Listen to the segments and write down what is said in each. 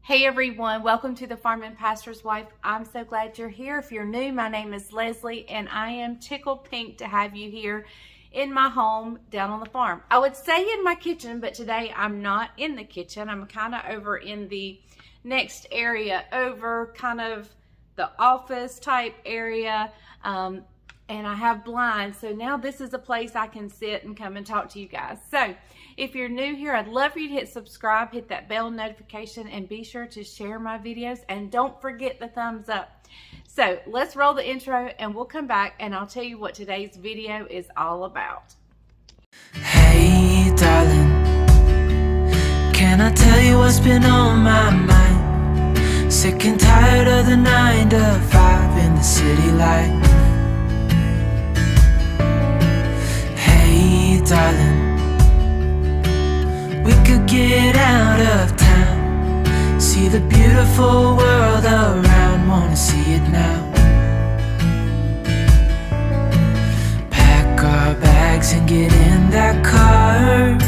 Hey everyone, welcome to the Farm and Pastor's Wife. I'm so glad you're here. If you're new, my name is Leslie and I am tickled pink to have you here in my home down on the farm. I would say in my kitchen, but today I'm not in the kitchen. I'm kind of over in the next area over, kind of the office type area. And I have blinds, so now this is a place I can sit and come and talk to you guys. So if you're new here, I'd love for you to hit subscribe, hit that bell notification, and be sure to share my videos, and don't forget the thumbs up. So let's roll the intro and we'll come back and I'll tell you what today's video is all about. Hey darling, can I tell you what's been on my mind? Sick and tired of the 9 to 5 in the city life. Darling, we could get out of town, see the beautiful world around, wanna see it now. Pack our bags and get in that car,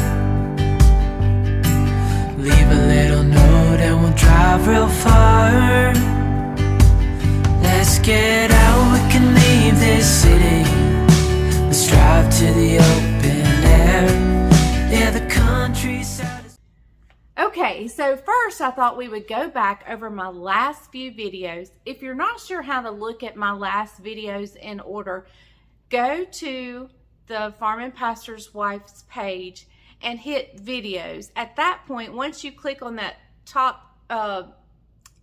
leave a little note and we'll drive real far. Let's get out, we can leave this city, let's drive to the open air. Yeah, the countryside is... Okay, so first I thought we would go back over my last few videos. If you're not sure how to look at my last videos in order, go to the Farm and Pastor's Wife's page and hit videos. At that point, once you click on that top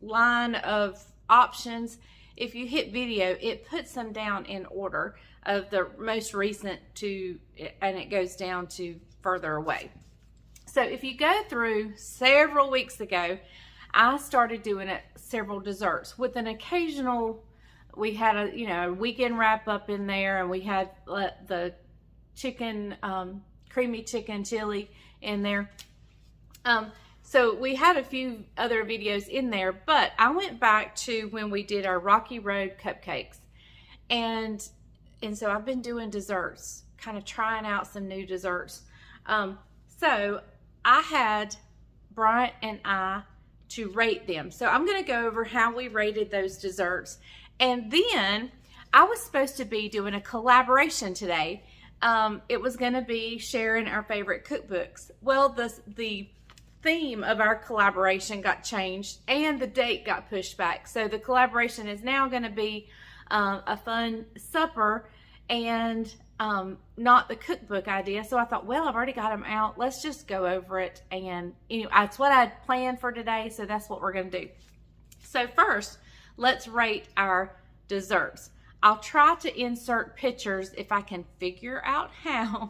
line of options, if you hit video, it puts them down in order of the most recent to, and it goes down to further away. So if you go through several weeks ago, I started doing several desserts with an occasional, we had a weekend wrap up in there, and we had the chicken, creamy chicken chili in there. So we had a few other videos in there, but I went back to when we did our Rocky Road cupcakes, and so I've been doing desserts, kind of trying out some new desserts. So I had Bryant and I to rate them. So I'm going to go over how we rated those desserts. And then I was supposed to be doing a collaboration today. It was going to be sharing our favorite cookbooks. Well, the theme of our collaboration got changed and the date got pushed back. So the collaboration is now going to be a fun supper and not the cookbook idea. So I thought, well, I've already got them out. Let's just go over it. And that's what I had planned for today. So that's what we're going to do. So first, let's rate our desserts. I'll try to insert pictures if I can figure out how.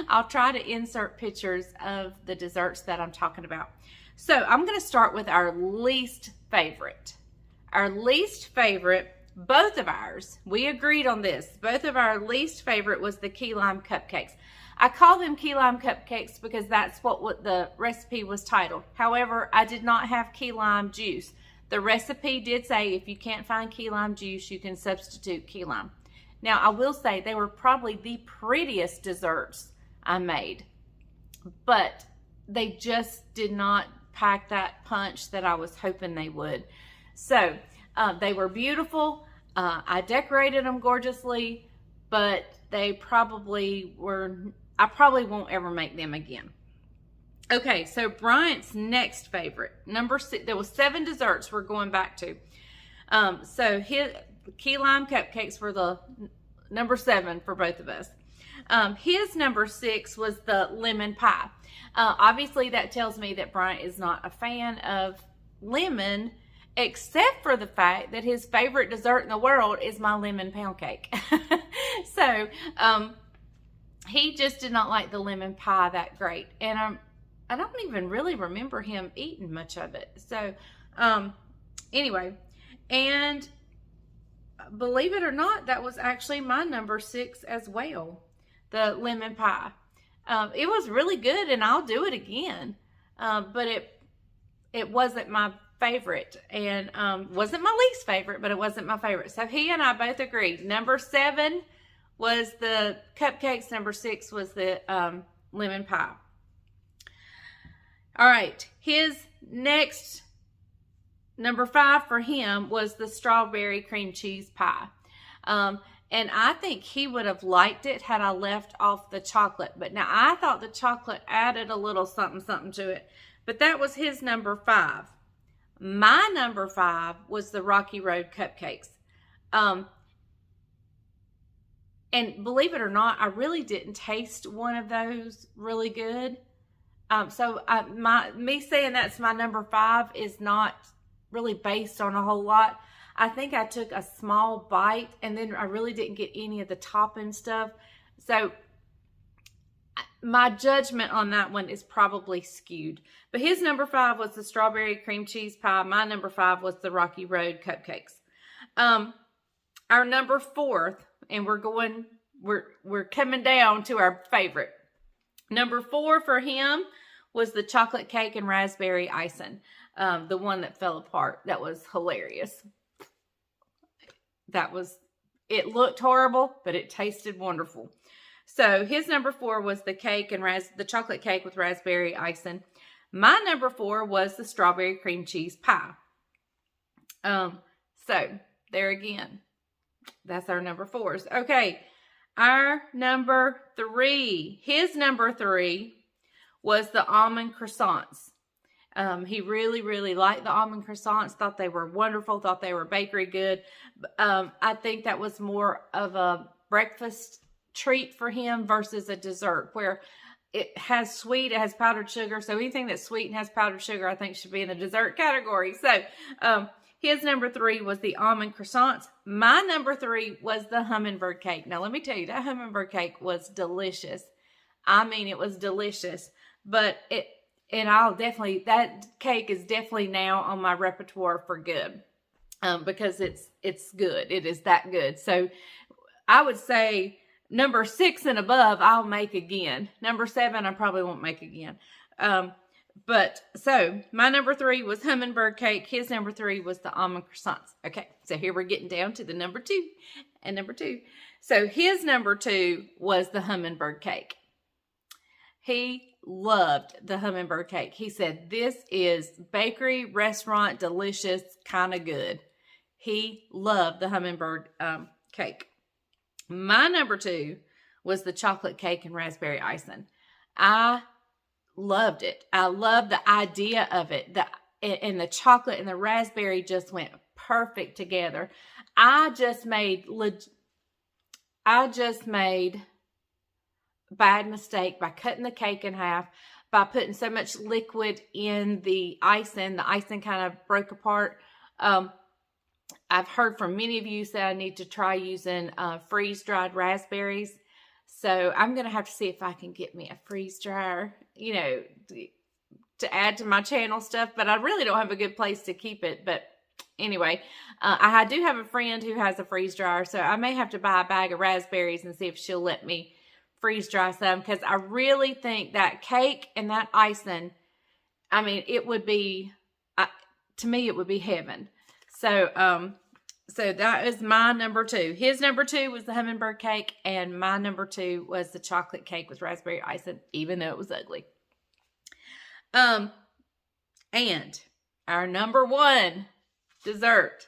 I'll try to insert pictures of the desserts that I'm talking about. So I'm going to start with our least favorite. Our least favorite, both of ours, we agreed on this. Both of our least favorite was the key lime cupcakes. I call them key lime cupcakes because that's what the recipe was titled. However, I did not have key lime juice. The recipe did say if you can't find key lime juice, you can substitute key lime. Now, I will say they were probably the prettiest desserts I made, but they just did not pack that punch that I was hoping they would. So they were beautiful. I decorated them gorgeously, but they probably were, I probably won't ever make them again. Okay, so Bryant's next favorite, number 6, there was 7 desserts we're going back to. So his key lime cupcakes were the number 7 for both of us. His number 6 was the lemon pie. Obviously that tells me that Bryant is not a fan of lemon, except for the fact that his favorite dessert in the world is my lemon pound cake. So he just did not like the lemon pie that great. And I don't even really remember him eating much of it. So anyway, and believe it or not, that was actually my number 6 as well, the lemon pie. It was really good and I'll do it again, but it wasn't my favorite, and wasn't my least favorite, but it wasn't my favorite. So he and I both agreed. Number 7 was the cupcakes. Number 6 was the lemon pie. All right, his next number 5 for him was the strawberry cream cheese pie. And I think he would have liked it had I left off the chocolate. But now I thought the chocolate added a little something, something to it. But that was his number 5. My number 5 was the Rocky Road cupcakes. And believe it or not, I really didn't taste one of those really good. So me saying that's my number 5 is not really based on a whole lot. I think I took a small bite and then I really didn't get any of the topping stuff. So my judgment on that one is probably skewed. But his number 5 was the strawberry cream cheese pie. My number 5 was the Rocky Road cupcakes. Our number 4, and we're coming down to our favorite. Number 4 for him was the chocolate cake and raspberry icing. The one that fell apart. That was hilarious. It looked horrible, but it tasted wonderful. So his number 4 was the cake and the chocolate cake with raspberry icing. My number 4 was the strawberry cream cheese pie. So there again, that's our number 4s. Okay, our number 3. His number 3 was the almond croissants. He really, really liked the almond croissants, thought they were wonderful, thought they were bakery good. I think that was more of a breakfast treat for him versus a dessert, where it has sweet, it has powdered sugar. So anything that's sweet and has powdered sugar, I think should be in the dessert category. So his number 3 was the almond croissants. My number 3 was the hummingbird cake. Now, let me tell you, that hummingbird cake was delicious. I mean, it was delicious. But that cake is definitely now on my repertoire for good, because it's good. It is that good. So I would say number 6 and above, I'll make again. Number 7, I probably won't make again. But so my number 3 was hummingbird cake. His number 3 was the almond croissants. Okay. So here we're getting down to the number 2 and number 2. So his number 2 was the hummingbird cake. He loved the hummingbird cake. He said, this is bakery, restaurant, delicious, kind of good. He loved the hummingbird cake. My number 2 was the chocolate cake and raspberry icing. I loved it. I loved the idea of it. And the chocolate and the raspberry just went perfect together. I just made bad mistake by cutting the cake in half, by putting so much liquid in the icing. The icing kind of broke apart. I've heard from many of you say I need to try using freeze-dried raspberries. So I'm going to have to see if I can get me a freeze dryer, to add to my channel stuff. But I really don't have a good place to keep it. But anyway, I do have a friend who has a freeze dryer. So I may have to buy a bag of raspberries and see if she'll let me freeze dry some, because I really think that cake and that icing, I mean, it would be, to me, it would be heaven. So that is my number 2. His number 2 was the hummingbird cake, and my number 2 was the chocolate cake with raspberry icing, even though it was ugly. And our number 1 dessert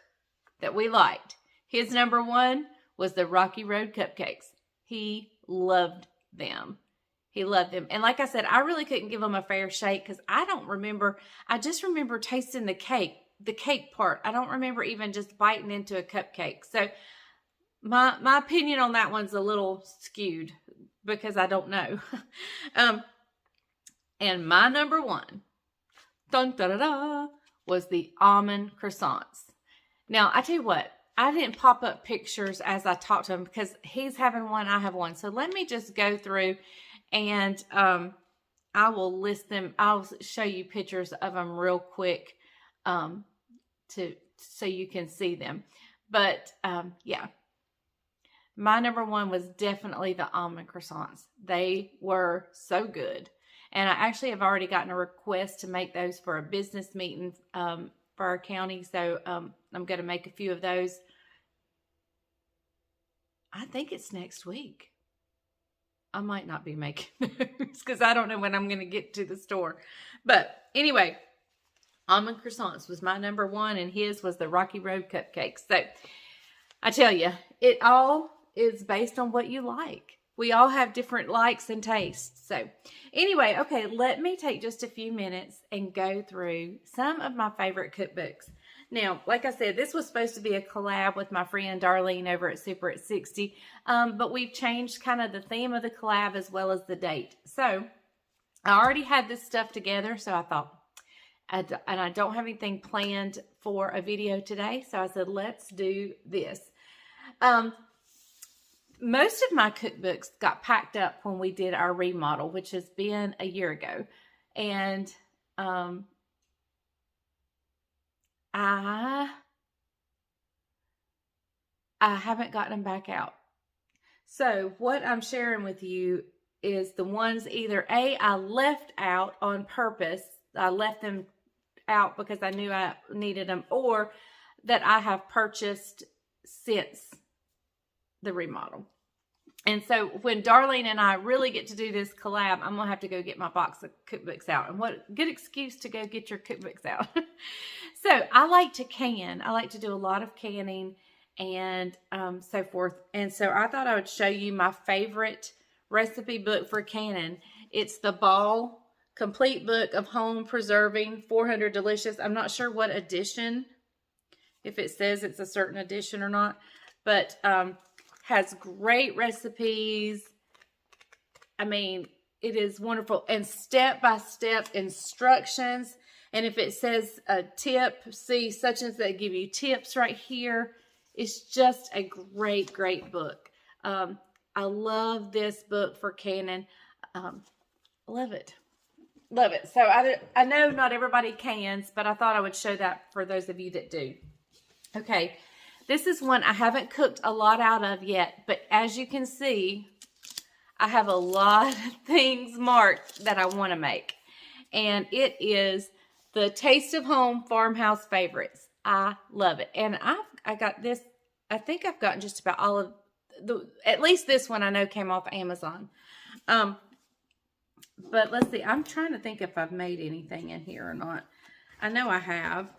that we liked, his number 1 was the Rocky Road cupcakes. He loved them. He loved them. And like I said, I really couldn't give them a fair shake, because I don't remember. I just remember tasting the cake part. I don't remember even just biting into a cupcake. So my opinion on that one's a little skewed, because I don't know. And my number 1, was the almond croissants. Now, I tell you what, I didn't pop up pictures as I talked to him, because he's having one, I have one. So let me just go through and I will list them. I'll show you pictures of them real quick so you can see them. But yeah, my number 1 was definitely the almond croissants. They were so good. And I actually have already gotten a request to make those for a business meeting for our county. So I'm going to make a few of those. I think it's next week. I might not be making those because I don't know when I'm going to get to the store. But anyway, Almond croissants was my number one, and his was the Rocky Road cupcakes. So I tell you, it all is based on what you like. We all have different likes and tastes. So anyway, okay, let me take just a few minutes and go through some of my favorite cookbooks. Now, like I said, this was supposed to be a collab with my friend Darlene over at Super at 60, but we've changed kind of the theme of the collab as well as the date. So I already had this stuff together, so I thought, and I don't have anything planned for a video today, so I said, let's do this. Most of my cookbooks got packed up when we did our remodel, which has been a year ago, and I haven't gotten them back out. So what I'm sharing with you is the ones either A, I left out on purpose. I left them out because I knew I needed them, or that I have purchased since the remodel. And so when Darlene and I really get to do this collab, I'm going to have to go get my box of cookbooks out. And what good excuse to go get your cookbooks out. So I like to can. I like to do a lot of canning and so forth. And so I thought I would show you my favorite recipe book for canning. It's the Ball Complete Book of Home Preserving 400 Delicious. I'm not sure what edition, if it says it's a certain edition or not, but has great recipes. I mean, it is wonderful, and step-by-step instructions. And if it says a tip, see such and such, they give you tips right here. It's just a great, great book. I love this book for canning. Love it. Love it. So I know not everybody cans, but I thought I would show that for those of you that do. Okay. This is one I haven't cooked a lot out of yet, but as you can see, I have a lot of things marked that I want to make. And it is the Taste of Home Farmhouse Favorites. I love it. And I got this, I think I've gotten just about all of, at least this one I know came off Amazon. But let's see, I'm trying to think if I've made anything in here or not. I know I have.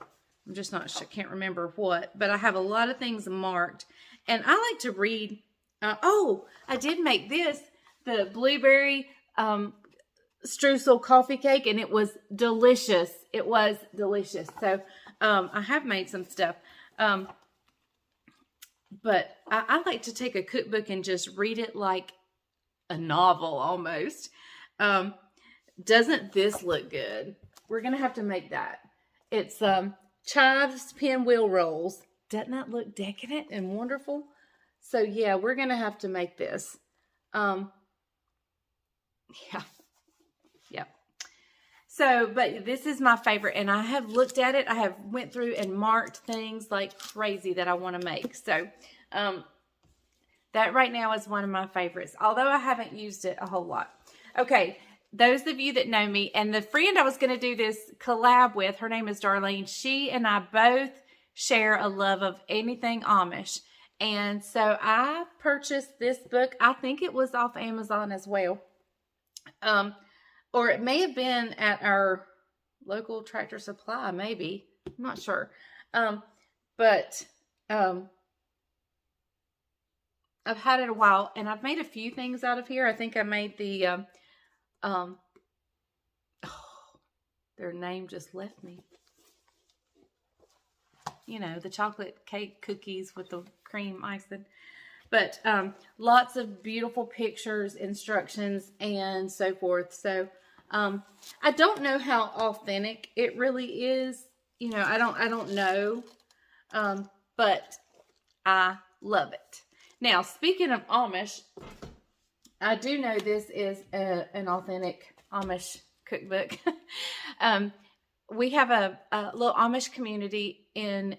I'm just not sure, can't remember what, but I have a lot of things marked. And I like to read, oh, I did make this, the blueberry streusel coffee cake, and it was delicious. It was delicious. So I have made some stuff. But I like to take a cookbook and just read it like a novel almost. Doesn't this look good? We're going to have to make that. It's chives pinwheel rolls. Doesn't that look decadent and wonderful? So yeah, we're going to have to make this. Yeah. So, but this is my favorite, and I have looked at it. I have went through and marked things like crazy that I want to make. So, that right now is one of my favorites, although I haven't used it a whole lot. Okay, those of you that know me, and the friend I was going to do this collab with, her name is Darlene. She and I both share a love of anything Amish. And so I purchased this book. I think it was off Amazon as well. Or it may have been at our local Tractor Supply, maybe. I'm not sure. But I've had it a while, and I've made a few things out of here. I think I made the, their name just left me. You know, the chocolate cake cookies with the cream icing. But lots of beautiful pictures, instructions, and so forth. So I don't know how authentic it really is. You know, I don't know. But I love it. Now, speaking of Amish, I do know this is an authentic Amish cookbook. We have a little Amish community in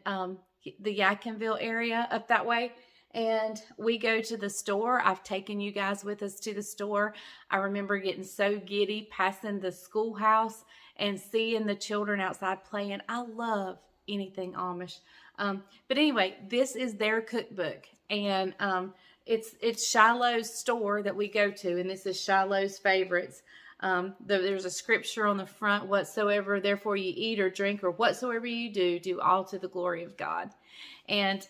the Yadkinville area up that way. And we go to the store. I've taken you guys with us to the store. I remember getting so giddy passing the schoolhouse and seeing the children outside playing. I love anything Amish. But anyway, this is their cookbook. And it's Shiloh's store that we go to. And this is Shiloh's Favorites. There's a scripture on the front, whatsoever therefore you eat or drink or whatsoever you do, do all to the glory of God. And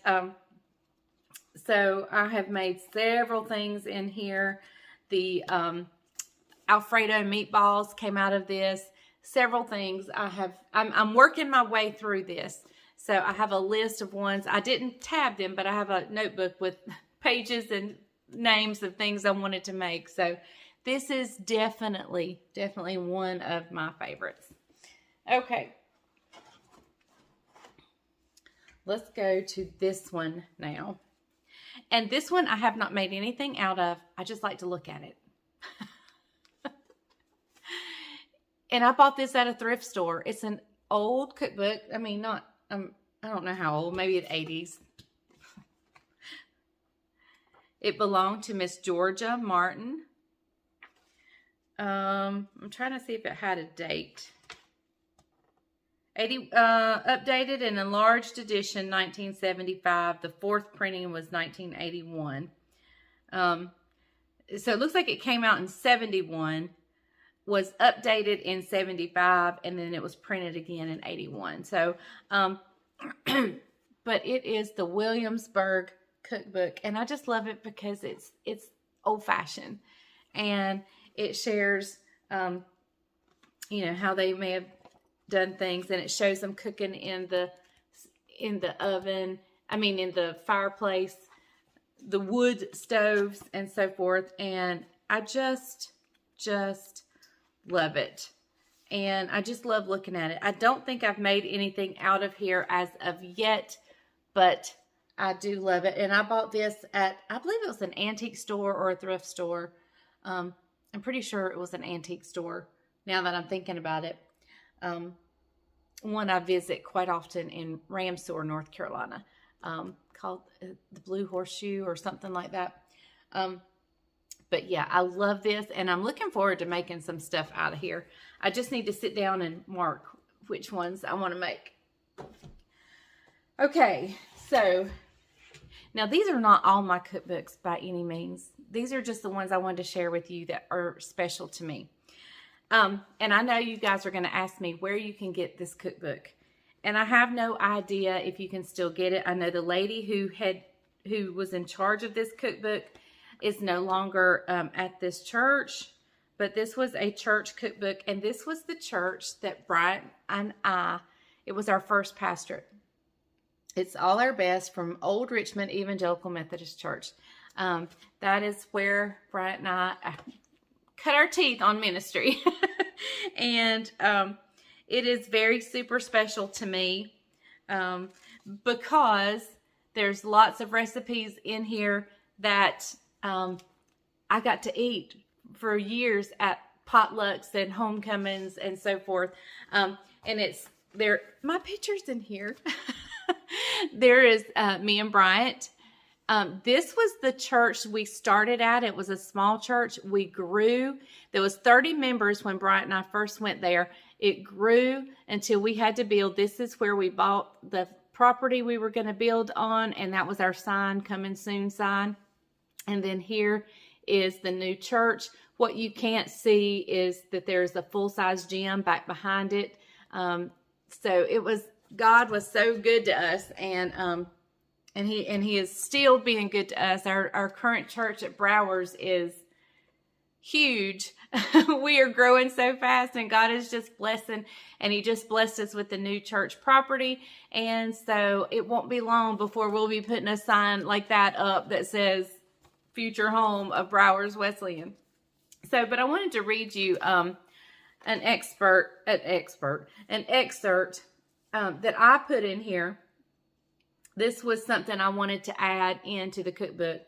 so I have made several things in here. The Alfredo meatballs came out of this. Several things I'm working my way through this. So I have a list of ones. I didn't tab them, but I have a notebook with pages and names of things I wanted to make. So this is definitely one of my favorites. Okay. Let's go to this one now. And this one I have not made anything out of. I just like to look at it. And I bought this at a thrift store. It's an old cookbook. I mean, I don't know how old, maybe the 80s. It belonged to Miss Georgia Martin. I'm trying to see if it had a date. Updated and enlarged edition, 1975. The fourth printing was 1981. So it looks like it came out in 71, was updated in 75, and then it was printed again in 81. So, but it is the Williamsburg cookbook, and I just love it because it's old-fashioned, and it shares, you know, how they may have done things, and it shows them cooking in the oven. I mean, in the fireplace, the wood stoves, and so forth. And I just love it, and I just love looking at it. I don't think I've made anything out of here as of yet, but I do love it. And I bought this at, I believe it was an antique store or a thrift store. I'm pretty sure it was an antique store now that I'm thinking about it. One I visit quite often in Ramseur, North Carolina, called the Blue Horseshoe or something like that. But yeah, I love this, and I'm looking forward to making some stuff out of here. I just need to sit down and mark which ones I want to make. Okay, so now these are not all my cookbooks by any means. These are just the ones I wanted to share with you that are special to me. And I know you guys are going to ask me where you can get this cookbook. And I have no idea if you can still get it. I know the lady who was in charge of this cookbook is no longer at this church, but this was a church cookbook, and this was the church that Bryant and it was our first pastorate. It's All Our Best from Old Richmond Evangelical Methodist Church. That is where Bryant and I cut our teeth on ministry. And it is very super special to me because there's lots of recipes in here that I got to eat for years at potlucks and homecomings and so forth. And it's there. My picture's in here. There is me and Bryant. This was the church we started at. It was a small church. We grew. There was 30 members when Bryant and I first went there. It grew until we had to build. This is where we bought the property we were going to build on, and that was our sign, coming soon sign. And then here is the new church. What you can't see is that there's a full-size gym back behind it. So it was, God was so good to us, and he is still being good to us. Our current church at Browers is huge. We are growing so fast, and God is just blessing, and he just blessed us with the new church property. And so it won't be long before we'll be putting a sign like that up that says future home of Browers Wesleyan. So, but I wanted to read you an excerpt that I put in here. This was something I wanted to add into the cookbook.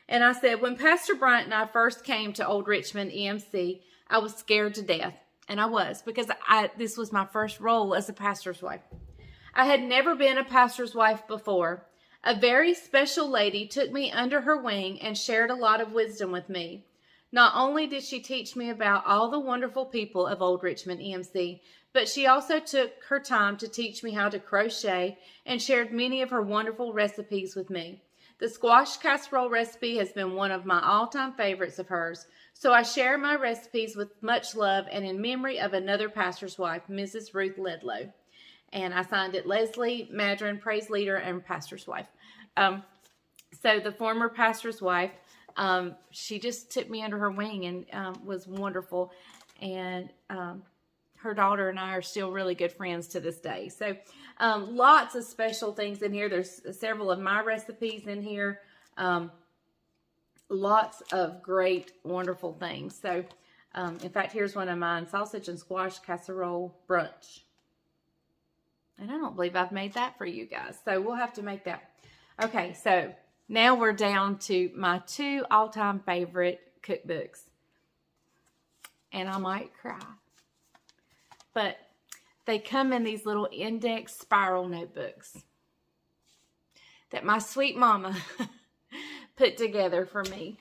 And I said, when Pastor Bryant and I first came to Old Richmond EMC, I was scared to death. And I was, because this was my first role as a pastor's wife. I had never been a pastor's wife before. A very special lady took me under her wing and shared a lot of wisdom with me. Not only did she teach me about all the wonderful people of Old Richmond EMC, but she also took her time to teach me how to crochet and shared many of her wonderful recipes with me. The squash casserole recipe has been one of my all-time favorites of hers. So I share my recipes with much love and in memory of another pastor's wife, Mrs. Ruth Ledlow. And I signed it Leslie Madron, praise leader and pastor's wife. So the former pastor's wife, she just took me under her wing and was wonderful. And her daughter and I are still really good friends to this day. So lots of special things in here. There's several of my recipes in here. Lots of great, wonderful things. So, in fact, here's one of mine. Sausage and squash casserole brunch. And I don't believe I've made that for you guys. So, we'll have to make that. Okay, so now we're down to my 2 all-time favorite cookbooks. And I might cry. But they come in these little index spiral notebooks that my sweet mama put together for me.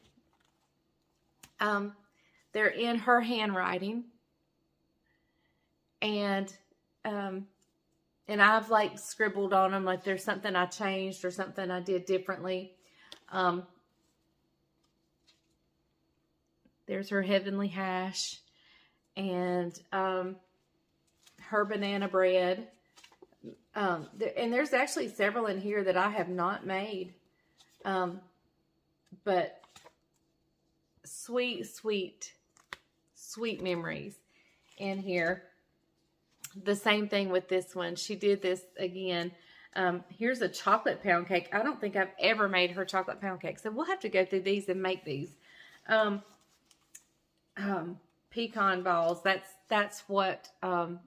They're in her handwriting, and I've like scribbled on them like there's something I changed or something I did differently. There's her heavenly hash, and her banana bread. And there's actually several in here that I have not made. But sweet, sweet, sweet memories in here. The same thing with this one. She did this again. Here's a chocolate pound cake. I don't think I've ever made her chocolate pound cake. So we'll have to go through these and make these. Pecan balls. That's what,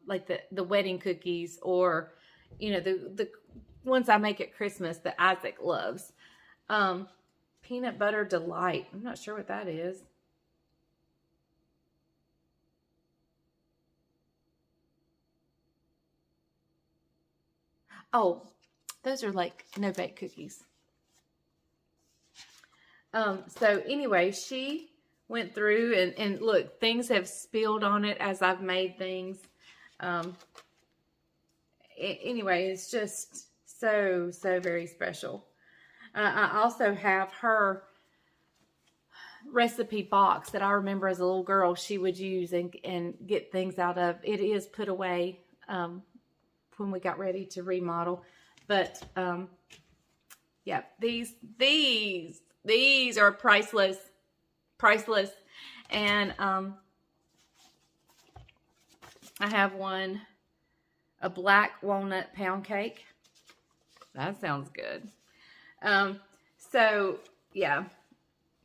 like the wedding cookies, or, you know, the ones I make at Christmas that Isaac loves. Peanut butter delight. I'm not sure what that is. Oh, those are like no-bake cookies. So anyway, she went through and look, things have spilled on it as I've made things. Anyway, it's just so very special. I also have her recipe box that I remember as a little girl she would use and get things out of. It is put away when we got ready to remodel. But yeah, these are priceless. And I have one, a black walnut pound cake. That sounds good. So yeah,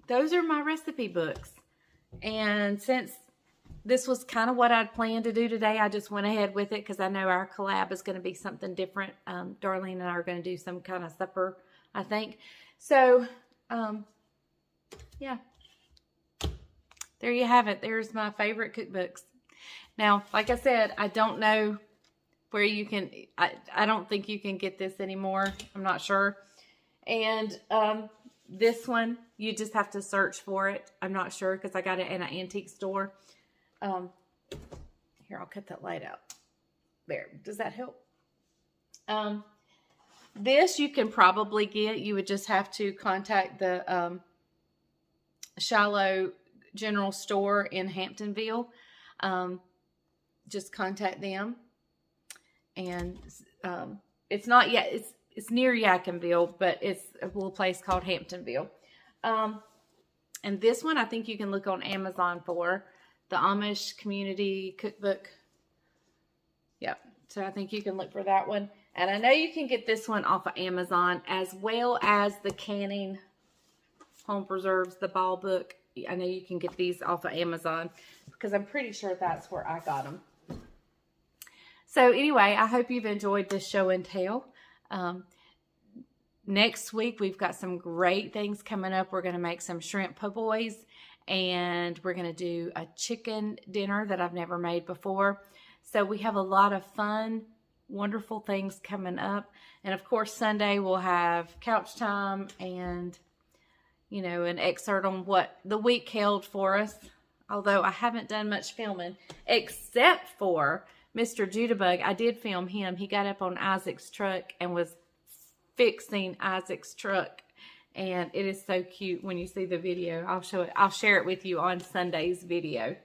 those are my recipe books. And since this was kind of what I'd planned to do today, I just went ahead with it because I know our collab is going to be something different. Darlene and I are going to do some kind of supper, I think. So, yeah, there you have it. There's my favorite cookbooks. Now, like I said, I don't know where you can, I don't think you can get this anymore. I'm not sure. And this one, you just have to search for it. I'm not sure because I got it in an antique store. Here, I'll cut that light out. There. Does that help? This you can probably get. You would just have to contact the Shiloh General Store in Hamptonville. Just contact them. And it's not yet. It's near Yadkinville, but it's a little place called Hamptonville. And this one I think you can look on Amazon for. The Amish Community Cookbook. Yep. So I think you can look for that one. And I know you can get this one off of Amazon, as well as the Canning Home Preserves, the ball book. I know you can get these off of Amazon because I'm pretty sure that's where I got them. So anyway, I hope you've enjoyed this show and tell. Next week, we've got some great things coming up. We're going to make some shrimp po' boys, and we're going to do a chicken dinner that I've never made before. So we have a lot of fun, wonderful things coming up. And of course, Sunday we'll have couch time and, you know, an excerpt on what the week held for us. Although I haven't done much filming, except for Mr. Judabug. I did film him. He got up on Isaac's truck and was fixing Isaac's truck. And it is so cute when you see the video. I'll share it with you on Sunday's video.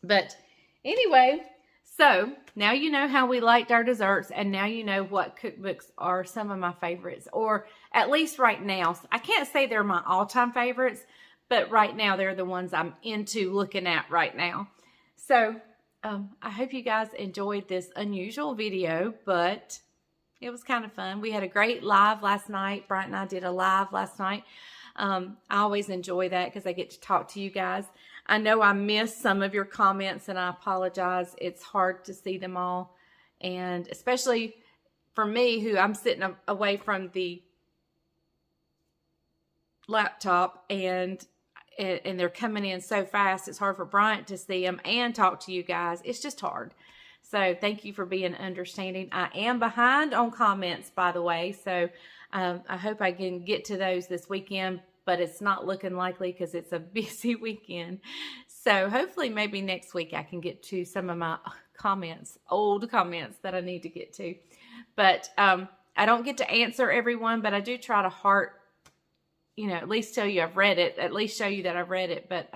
But anyway, so now you know how we liked our desserts, and now you know what cookbooks are some of my favorites, or at least right now. I can't say they're my all-time favorites, but right now they're the ones I'm into looking at right now. So I hope you guys enjoyed this unusual video, but it was kind of fun. We had a great live last night. Bryant and I did a live last night. I always enjoy that because I get to talk to you guys. I know I missed some of your comments, and I apologize. It's hard to see them all, and especially for me, who I'm sitting away from the laptop, and they're coming in so fast. It's hard for Bryant to see them and talk to you guys. It's just hard. So thank you for being understanding. I am behind on comments, by the way, so I hope I can get to those this weekend, but it's not looking likely because it's a busy weekend. So hopefully maybe next week I can get to some of my comments, old comments that I need to get to. But I don't get to answer everyone, but I do try to heart, at least tell you I've read it, at least show you that I've read it, but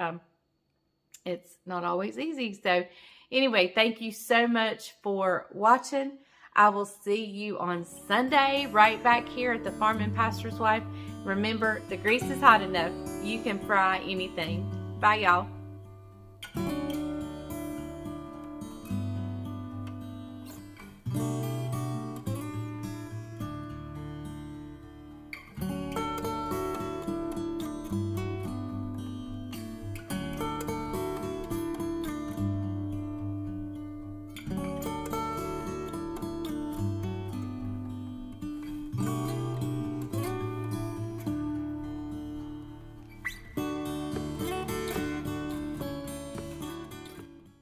it's not always easy. So anyway, thank you so much for watching. I will see you on Sunday right back here at the Farm and Pastor's Wife. Remember, the grease is hot enough. You can fry anything. Bye, y'all.